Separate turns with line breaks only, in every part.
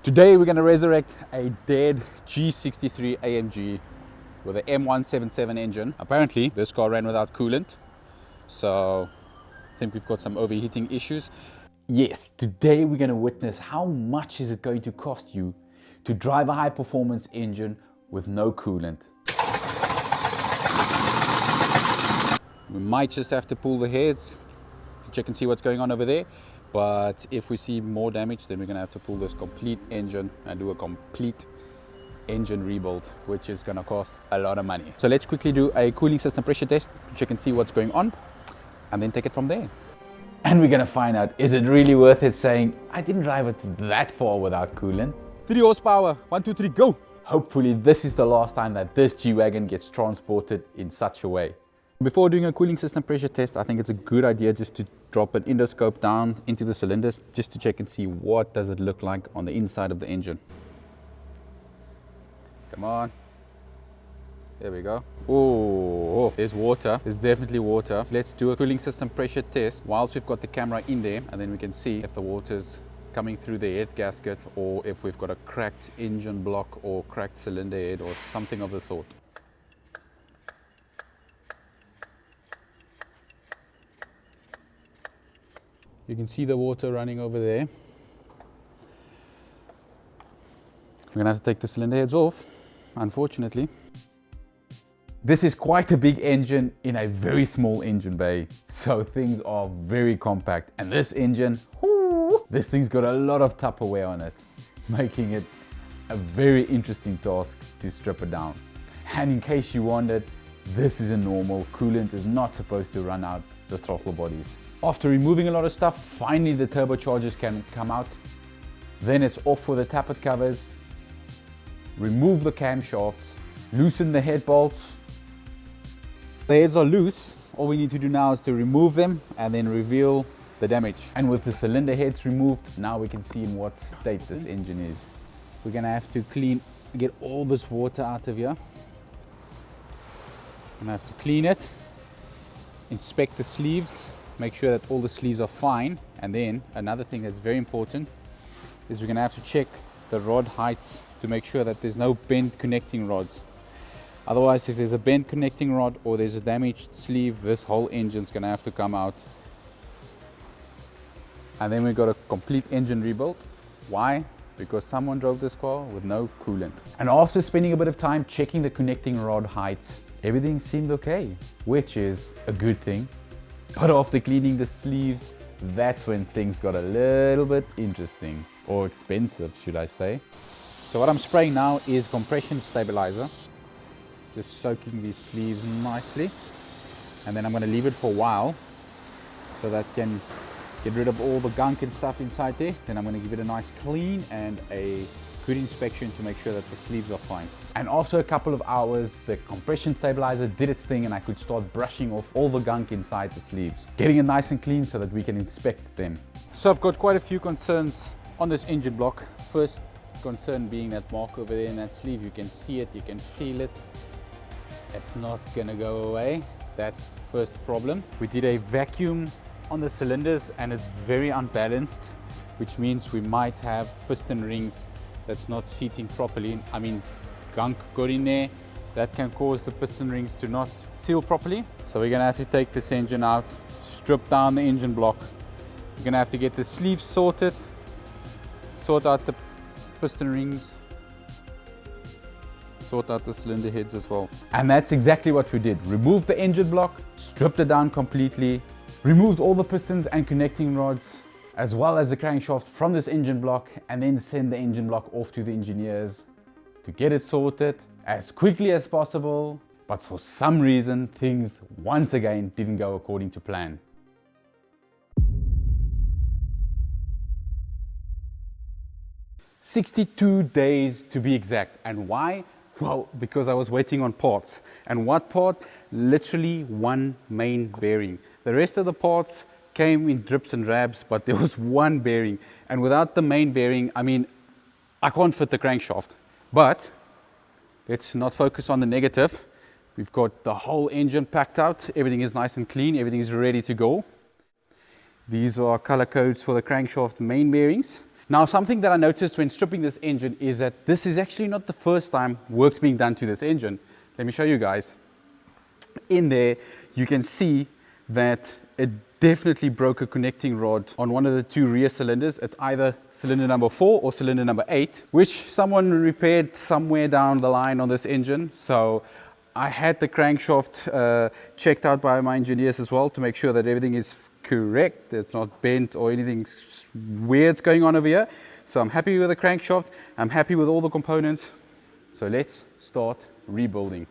Today we're going to resurrect a dead G63 AMG with an M177 engine. Apparently this car ran without coolant, so I think we've got some overheating issues. Yes, today we're going to witness how much is it going to cost you to drive a high performance engine with no coolant. We might just have to pull the heads to check and see what's going on over there. But if we see more damage, then we're going to have to pull this complete engine and do a complete engine rebuild, which is going to cost a lot of money. So let's quickly do a cooling system pressure test to check and see what's going on, and then take it from there. And we're going to find out, is it really worth it saying, I didn't drive it that far without coolant? 3 horsepower, 1, 2, 3, go! Hopefully this is the last time that this G-Wagon gets transported in such a way. Before doing a cooling system pressure test, I think it's a good idea just to drop an endoscope down into the cylinders just to check and see what does it look like on the inside of the engine. Come on. There we go. Oh, there's water. There's definitely water. Let's do a cooling system pressure test whilst we've got the camera in there, and then we can see if the water's coming through the head gasket or if we've got a cracked engine block or cracked cylinder head or something of the sort. You can see the water running over there. We're going to have to take the cylinder heads off, unfortunately. This is quite a big engine in a very small engine bay, so things are very compact. And this engine, this thing's got a lot of Tupperware on it, making it a very interesting task to strip it down. And in case you wondered, this is a normal. Coolant is not supposed to run out the throttle bodies. After removing a lot of stuff, finally the turbochargers can come out. Then it's off for the tappet covers, remove the camshafts, loosen the head bolts. The heads are loose. All we need to do now is to remove them and then reveal the damage. And with the cylinder heads removed, now we can see in what state this engine is. We're gonna have to get all this water out of here. We're gonna have to clean it, inspect the sleeves, make sure that all the sleeves are fine. And then another thing that's very important is we're going to have to check the rod heights to make sure that there's no bent connecting rods. Otherwise, if there's a bent connecting rod or there's a damaged sleeve, this whole engine's going to have to come out. And then we've got a complete engine rebuild. Why? Because someone drove this car with no coolant. And after spending a bit of time checking the connecting rod heights, everything seemed okay, which is a good thing. But after cleaning the sleeves, that's when things got a little bit interesting, or expensive, should I say. So what I'm spraying now is compression stabilizer, just soaking these sleeves nicely. And then I'm going to leave it for a while so that can get rid of all the gunk and stuff inside there. Then I'm going to give it a nice clean and a good inspection to make sure that the sleeves are fine. And after a couple of hours, the compression stabilizer did its thing and I could start brushing off all the gunk inside the sleeves, getting it nice and clean so that we can inspect them. So I've got quite a few concerns on this engine block. First concern being that mark over there in that sleeve. You can see it, you can feel it. It's not gonna go away. That's first problem. We did a vacuum on the cylinders and it's very unbalanced, which means we might have piston rings that's not seating properly. I mean, gunk got in there, that can cause the piston rings to not seal properly. So we're gonna have to take this engine out, strip down the engine block. We're gonna have to get the sleeves sorted, sort out the piston rings, sort out the cylinder heads as well. And that's exactly what we did. Removed the engine block, stripped it down completely, removed all the pistons and connecting rods, as well as the crankshaft from this engine block, and then send the engine block off to the engineers to get it sorted as quickly as possible. But for some reason, things once again didn't go according to plan. "62 days to be exact. And why? Well, because I was waiting on parts. And what part? Literally one main bearing. The rest of the parts came in drips and drabs, but there was one bearing. And without the main bearing, I mean, I can't fit the crankshaft. But let's not focus on the negative. We've got the whole engine packed out. Everything is nice and clean. Everything is ready to go. These are color codes for the crankshaft main bearings. Now, something that I noticed when stripping this engine is that this is actually not the first time work's being done to this engine. Let me show you guys. In there, you can see that it definitely broke a connecting rod on one of the two rear cylinders. It's either cylinder number 4 or cylinder number 8, which someone repaired somewhere down the line on this engine. So I had the crankshaft checked out by my engineers as well to make sure that everything is correct. It's not bent or anything weird's going on over here. So I'm happy with the crankshaft. I'm happy with all the components. So let's start rebuilding.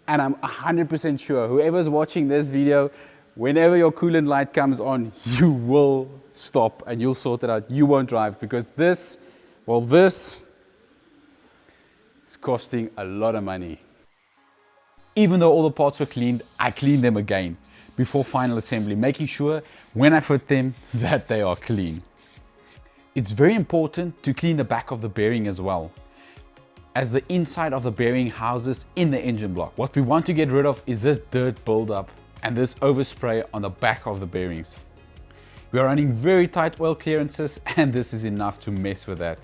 And I'm 100% sure whoever's watching this video, whenever your coolant light comes on, you will stop and you'll sort it out. You won't drive, because this is costing a lot of money. Even though all the parts were cleaned, I cleaned them again before final assembly, making sure when I fit them that they are clean. It's very important to clean the back of the bearing as well, as the inside of the bearing houses in the engine block. What we want to get rid of is this dirt buildup and this overspray on the back of the bearings. We are running very tight oil clearances, and this is enough to mess with that.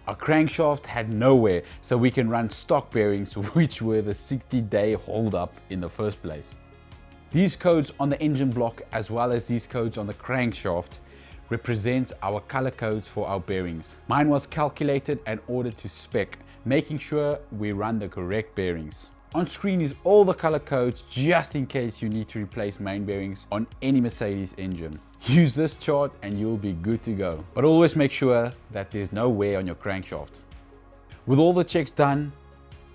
Our crankshaft had nowhere, so we can run stock bearings, which were the 60-day hold-up in the first place. These codes on the engine block, as well as these codes on the crankshaft, represents our color codes for our bearings. Mine was calculated and ordered to spec, making sure we run the correct bearings. On screen is all the color codes, just in case you need to replace main bearings on any Mercedes engine. Use this chart and you'll be good to go. But always make sure that there's no wear on your crankshaft. With all the checks done,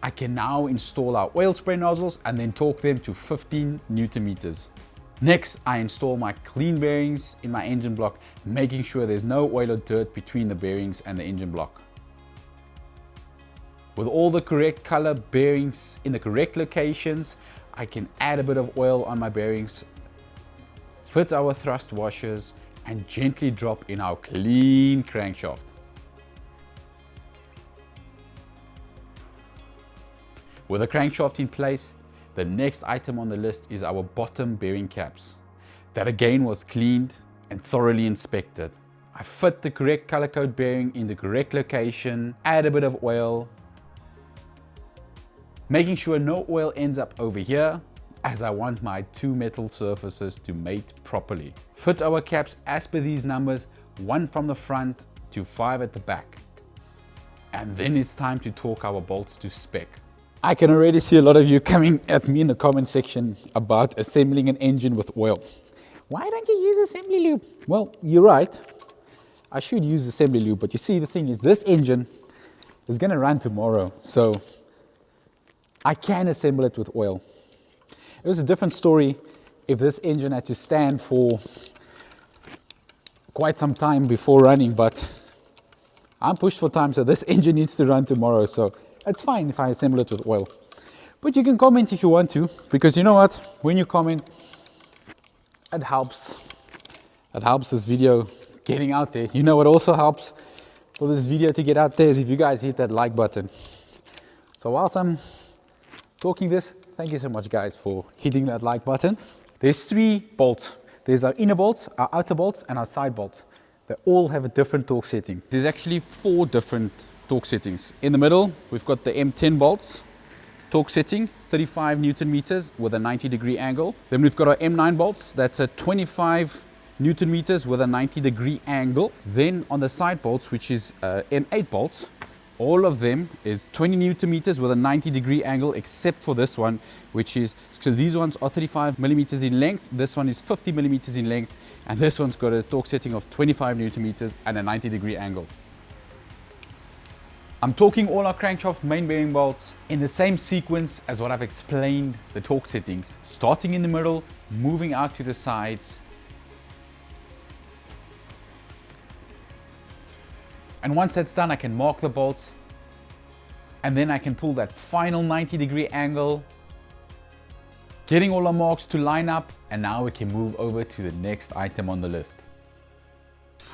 I can now install our oil spray nozzles and then torque them to 15 Newton meters. Next, I install my clean bearings in my engine block, making sure there's no oil or dirt between the bearings and the engine block. With all the correct color bearings in the correct locations, I can add a bit of oil on my bearings, fit our thrust washers, and gently drop in our clean crankshaft. With the crankshaft in place, the next item on the list is our bottom bearing caps. That again was cleaned and thoroughly inspected. I fit the correct color code bearing in the correct location, add a bit of oil, making sure no oil ends up over here, as I want my two metal surfaces to mate properly. Fit our caps as per these numbers, 1 from the front to 5 at the back. And then it's time to torque our bolts to spec. I can already see a lot of you coming at me in the comment section about assembling an engine with oil. Why don't you use assembly lube? Well, you're right. I should use assembly lube, but you see, the thing is, this engine is gonna run tomorrow, so I can assemble it with oil. It was a different story if this engine had to stand for quite some time before running, but I'm pushed for time, so this engine needs to run tomorrow, so it's fine if I assemble it with oil. But you can comment if you want to, because you know what? When you comment, it helps. It helps this video getting out there. You know what also helps for this video to get out there is if you guys hit that like button. So whilst I'm talking this, thank you so much guys for hitting that like button. There's 3 bolts. There's our inner bolts, our outer bolts, and our side bolts. They all have a different torque setting. There's actually 4 different torque settings. In the middle, we've got the M10 bolts, torque setting, 35 Newton meters with a 90-degree angle. Then we've got our M9 bolts, that's a 25 Newton meters with a 90-degree angle. Then on the side bolts, which is M8 bolts, all of them is 20 Newton meters with a 90-degree angle, except for this one, which is, so these ones are 35 millimeters in length, this one is 50 millimeters in length, and this one's got a torque setting of 25 Newton meters and a 90-degree angle. I'm torquing all our crankshaft main bearing bolts in the same sequence as what I've explained the torque settings. Starting in the middle, moving out to the sides. And once that's done, I can mark the bolts. And then I can pull that final 90-degree angle, getting all our marks to line up. And now we can move over to the next item on the list.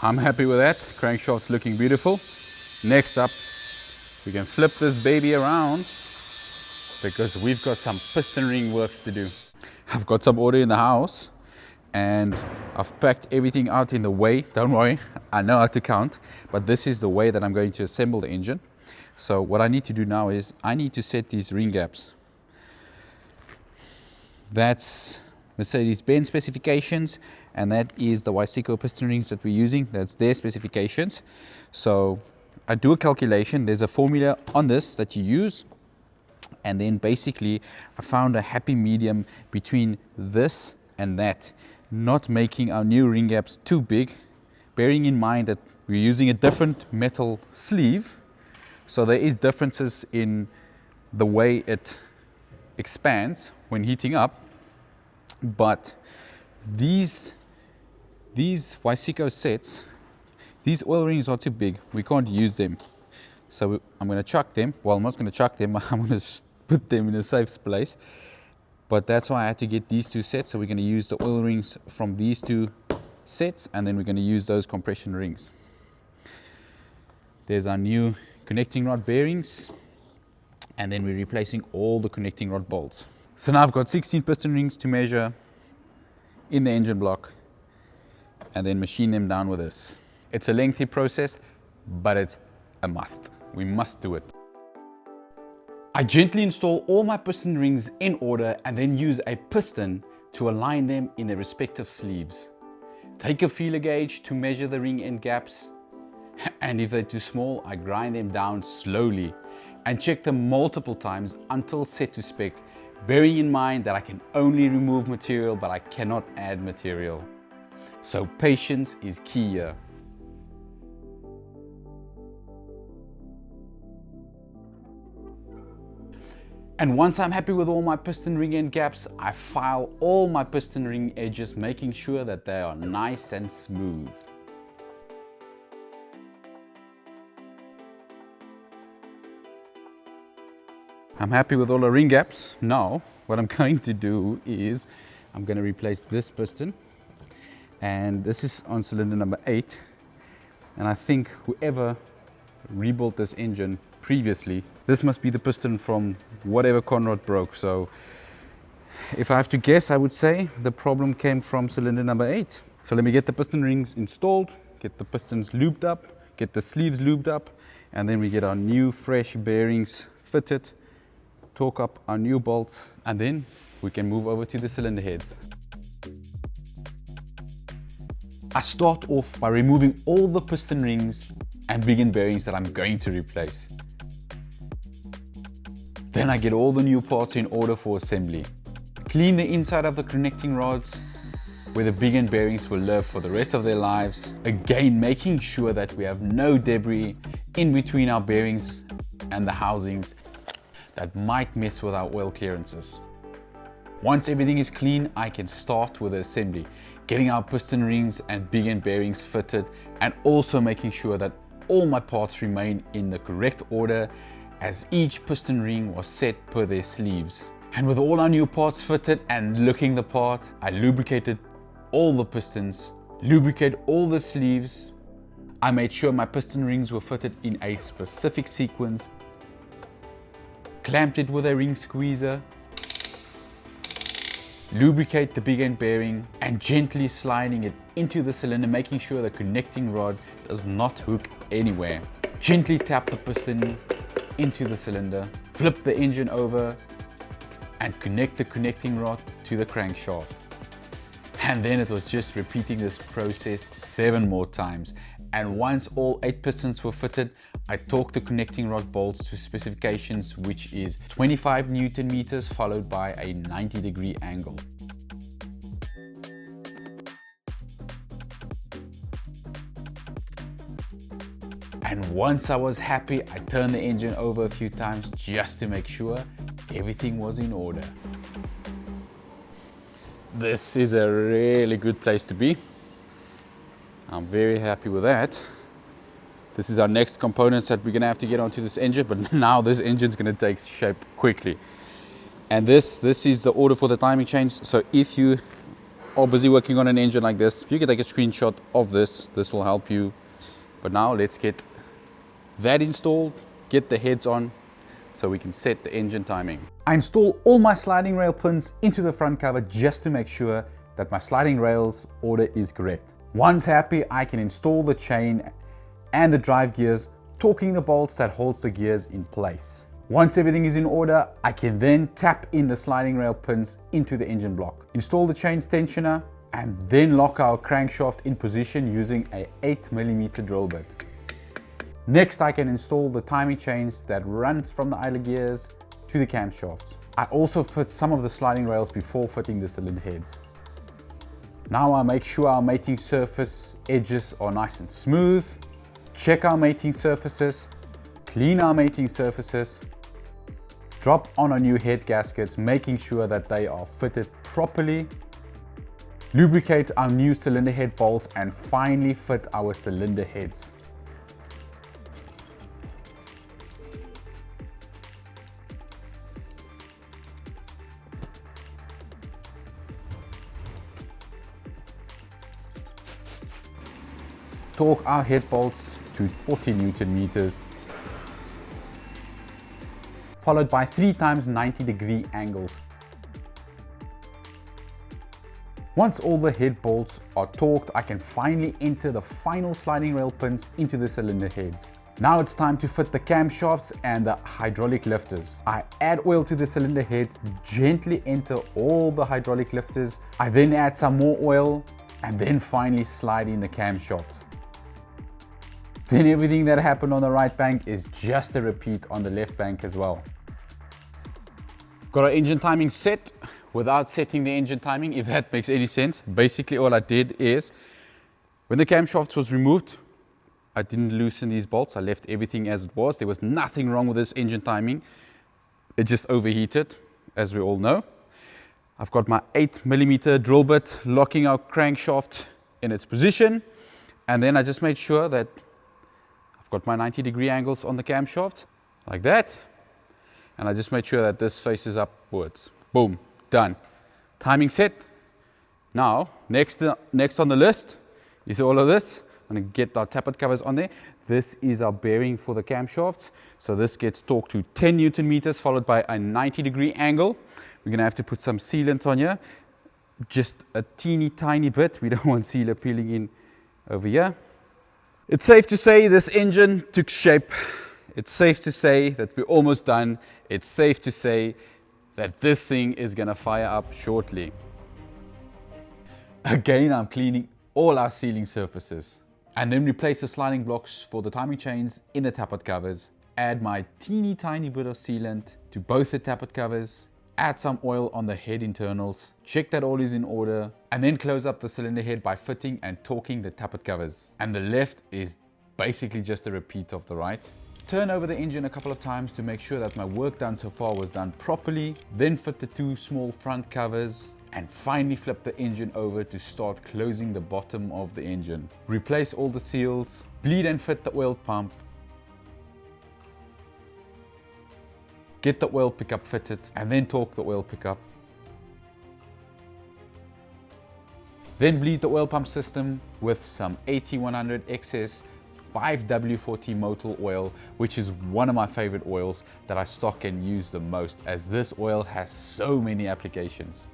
I'm happy with that. Crankshaft's looking beautiful. Next up, we can flip this baby around because we've got some piston ring works to do. I've got some order in the house and I've packed everything out in the way. Don't worry, I know how to count, but this is the way that I'm going to assemble the engine. So what I need to do now is I need to set these ring gaps. That's Mercedes-Benz specifications, and that is the Wyseco piston rings that we're using. That's their specifications. So I do a calculation. There's a formula on this that you use, and then basically I found a happy medium between this and that, not making our new ring gaps too big, bearing in mind that we're using a different metal sleeve, so there is differences in the way it expands when heating up. But these Wyseco sets, these oil rings are too big. We can't use them. So I'm going to chuck them. Well, I'm not going to chuck them. I'm going to put them in a safe place. But that's why I had to get these two sets. So we're going to use the oil rings from these two sets, and then we're going to use those compression rings. There's our new connecting rod bearings, and then we're replacing all the connecting rod bolts. So now I've got 16 piston rings to measure in the engine block, and then machine them down with this. It's a lengthy process, but it's a must. We must do it. I gently install all my piston rings in order and then use a piston to align them in their respective sleeves. Take a feeler gauge to measure the ring end gaps, and if they're too small, I grind them down slowly and check them multiple times until set to spec, bearing in mind that I can only remove material but I cannot add material. So patience is key here. And once I'm happy with all my piston ring end gaps, I file all my piston ring edges, making sure that they are nice and smooth. I'm happy with all the ring gaps. Now, what I'm going to do is I'm going to replace this piston, and this is on cylinder number 8. And I think whoever rebuilt this engine previously, this must be the piston from whatever conrod broke. So if I have to guess, I would say the problem came from cylinder number 8. So let me get the piston rings installed, get the pistons lubed up, get the sleeves lubed up, and then we get our new fresh bearings fitted, torque up our new bolts, and then we can move over to the cylinder heads. I start off by removing all the piston rings and big end bearings that I'm going to replace. Then I get all the new parts in order for assembly. Clean the inside of the connecting rods where the big end bearings will live for the rest of their lives. Again, making sure that we have no debris in between our bearings and the housings that might mess with our oil clearances. Once everything is clean, I can start with the assembly, getting our piston rings and big end bearings fitted, and also making sure that all my parts remain in the correct order, as each piston ring was set per their sleeves. And with all our new parts fitted and looking the part, I lubricated all the pistons, lubricate all the sleeves. I made sure my piston rings were fitted in a specific sequence, clamped it with a ring squeezer, lubricate the big end bearing, and gently sliding it into the cylinder, making sure the connecting rod does not hook anywhere. Gently tap the piston into the cylinder, flip the engine over, and connect the connecting rod to the crankshaft. And then it was just repeating this process 7 more times. And once all 8 pistons were fitted, I torqued the connecting rod bolts to specifications, which is 25 Newton meters followed by a 90-degree angle. And once I was happy, I turned the engine over a few times just to make sure everything was in order. This is a really good place to be. I'm very happy with that. This is our next components that we're gonna have to get onto this engine, but now this engine's gonna take shape quickly. And this is the order for the timing chains. So if you are busy working on an engine like this, if you can take a screenshot of this will help you. But now let's get that installed, get the heads on, so we can set the engine timing. I install all my sliding rail pins into the front cover just to make sure that my sliding rails order is correct. Once happy, I can install the chain and the drive gears, torquing the bolts that holds the gears in place. Once everything is in order, I can then tap in the sliding rail pins into the engine block, install the chains tensioner, and then lock our crankshaft in position using a 8mm drill bit. Next, I can install the timing chains that runs from the idler gears to the camshafts. I also fit some of the sliding rails before fitting the cylinder heads. Now I make sure our mating surface edges are nice and smooth, check our mating surfaces, clean our mating surfaces, drop on our new head gaskets, making sure that they are fitted properly, lubricate our new cylinder head bolts, and finally fit our cylinder heads. Torque our head bolts to 40 Newton meters, followed by 3 times 90-degree angles. Once all the head bolts are torqued, I can finally enter the final sliding rail pins into the cylinder heads. Now it's time to fit the camshafts and the hydraulic lifters. I add oil to the cylinder heads, gently enter all the hydraulic lifters. I then add some more oil and then finally slide in the camshafts. Then everything that happened on the right bank is just a repeat on the left bank as well. Got our engine timing set without setting the engine timing, if that makes any sense. Basically all I did is, when the camshaft was removed, I didn't loosen these bolts. I left everything as it was. There was nothing wrong with this engine timing. It just overheated, as we all know. I've got my 8mm drill bit locking our crankshaft in its position. And then I just made sure that got my 90-degree angles on the camshaft, like that. And I just made sure that this faces upwards. Boom, done. Timing set. Now, next on the list is all of this. I'm gonna get our tappet covers on there. This is our bearing for the camshafts. So this gets torqued to 10 Newton meters, followed by a 90-degree angle. We're gonna have to put some sealant on here. Just a teeny tiny bit. We don't want sealer peeling in over here. It's safe to say this engine took shape. It's safe to say that we're almost done. It's safe to say that this thing is gonna fire up shortly. Again, I'm cleaning all our sealing surfaces and then replace the sliding blocks for the timing chains in the tappet covers. Add my teeny tiny bit of sealant to both the tappet covers. Add some oil on the head internals, check that all is in order, and then close up the cylinder head by fitting and torquing the tappet covers. And the left is basically just a repeat of the right. Turn over the engine a couple of times to make sure that my work done so far was done properly, then fit the 2 small front covers, and finally flip the engine over to start closing the bottom of the engine. Replace all the seals, bleed and fit the oil pump, get the oil pickup fitted, and then torque the oil pickup. Then bleed the oil pump system with some 8100 XS 5W4T motor oil, which is one of my favorite oils that I stock and use the most, as this oil has so many applications.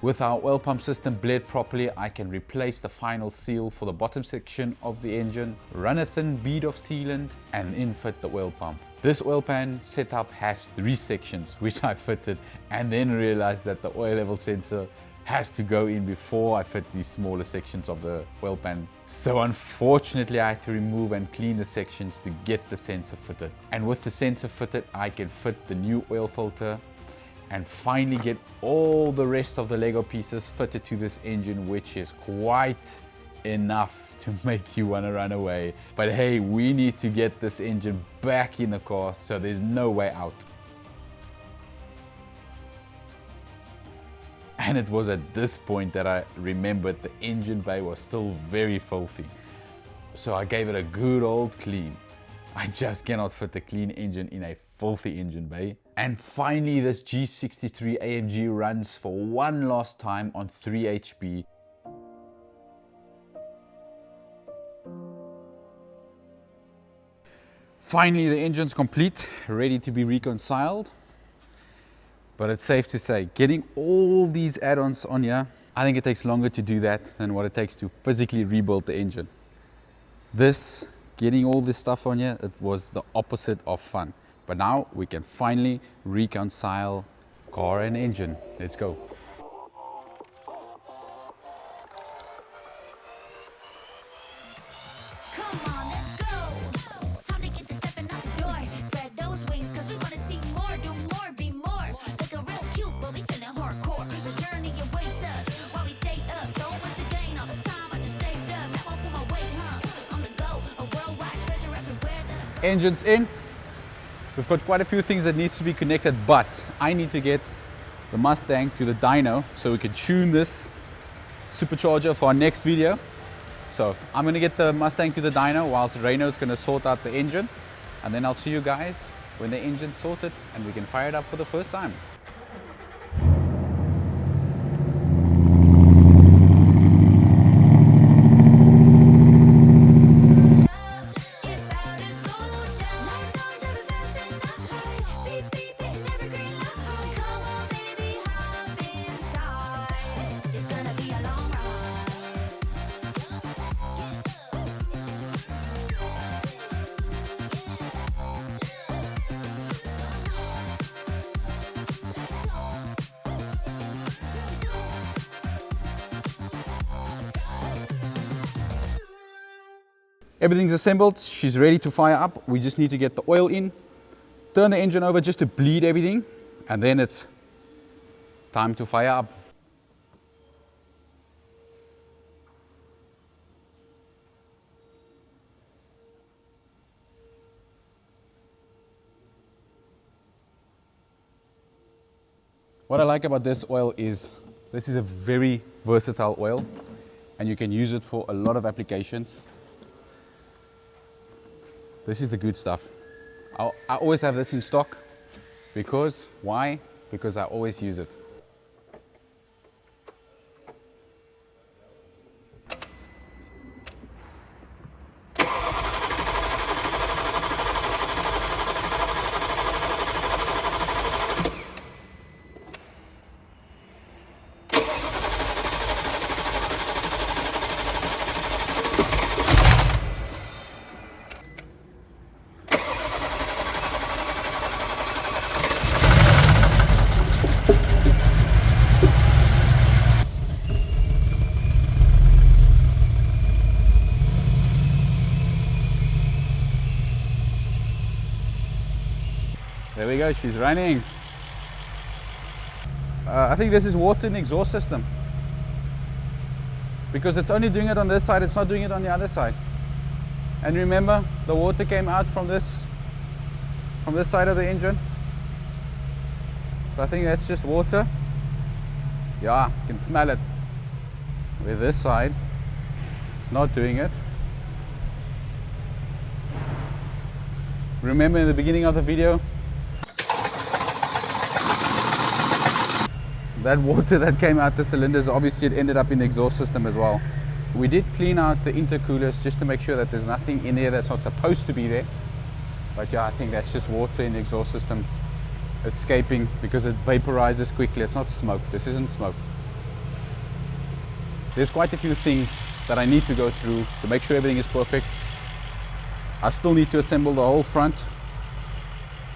With our oil pump system bled properly, I can replace the final seal for the bottom section of the engine, run a thin bead of sealant, and infit the oil pump. This oil pan setup has 3 sections, which I fitted, and then realized that the oil level sensor has to go in before I fit these smaller sections of the oil pan. So unfortunately, I had to remove and clean the sections to get the sensor fitted. And with the sensor fitted, I can fit the new oil filter and finally get all the rest of the Lego pieces fitted to this engine, which is quite enough to make you want to run away. But hey, we need to get this engine back in the car, so there's no way out. And it was at this point that I remembered the engine bay was still very filthy. So I gave it a good old clean. I just cannot fit a clean engine in a filthy engine bay. And finally, this G63AMG runs for one last time on 3 HP. Finally, the engine's complete, ready to be reconciled. But it's safe to say, getting all these add-ons on here, I think it takes longer to do that than what it takes to physically rebuild the engine. Getting all this stuff on here, it was the opposite of fun. But now we can finally reconcile car and engine. Let's go. Engine's in. We've got quite a few things that needs to be connected, but I need to get the Mustang to the dyno so we can tune this supercharger for our next video. So I'm going to get the Mustang to the dyno whilst Reino's going to sort out the engine, and then I'll see you guys when the engine's sorted and we can fire it up for the first time. Everything's assembled, she's ready to fire up. We just need to get the oil in, turn the engine over just to bleed everything, and then it's time to fire up. What I like about this oil is this is a very versatile oil and you can use it for a lot of applications. This is the good stuff. I always have this in stock because, why? Because I always use it. There we go, she's running. I think this is water in the exhaust system. Because it's only doing it on this side, it's not doing it on the other side. And remember, the water came out from this side of the engine. So I think that's just water. Yeah, you can smell it. With this side, it's not doing it. Remember in the beginning of the video, that water that came out the cylinders, obviously it ended up in the exhaust system as well. We did clean out the intercoolers just to make sure that there's nothing in there that's not supposed to be there. But yeah, I think that's just water in the exhaust system escaping because it vaporizes quickly. It's not smoke. This isn't smoke. There's quite a few things that I need to go through to make sure everything is perfect. I still need to assemble the whole front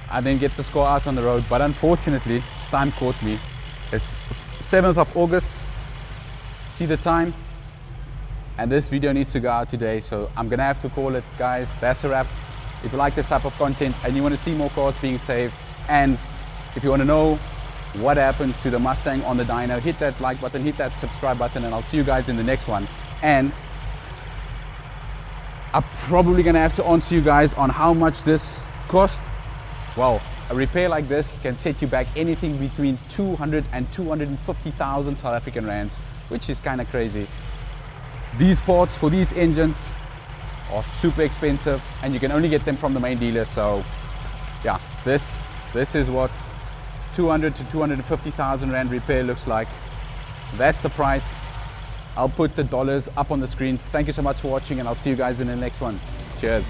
and then get the car out on the road. But unfortunately, time caught me. It's 7th of August, see the time, and this video needs to go out today, so I'm gonna have to call it, guys. That's a wrap. If you like this type of content and you want to see more cars being saved, and if you want to know what happened to the Mustang on the dyno, hit that like button, hit that subscribe button, and I'll see you guys in the next one. And I'm probably gonna have to answer you guys on how much this cost. Well, a repair like this can set you back anything between 200 and 250,000 South African rands, which is kind of crazy. These parts for these engines are super expensive and you can only get them from the main dealer. So yeah, this is what 200 to 250,000 rand repair looks like. That's the price. I'll put the dollars up on the screen. Thank you so much for watching and I'll see you guys in the next one. Cheers.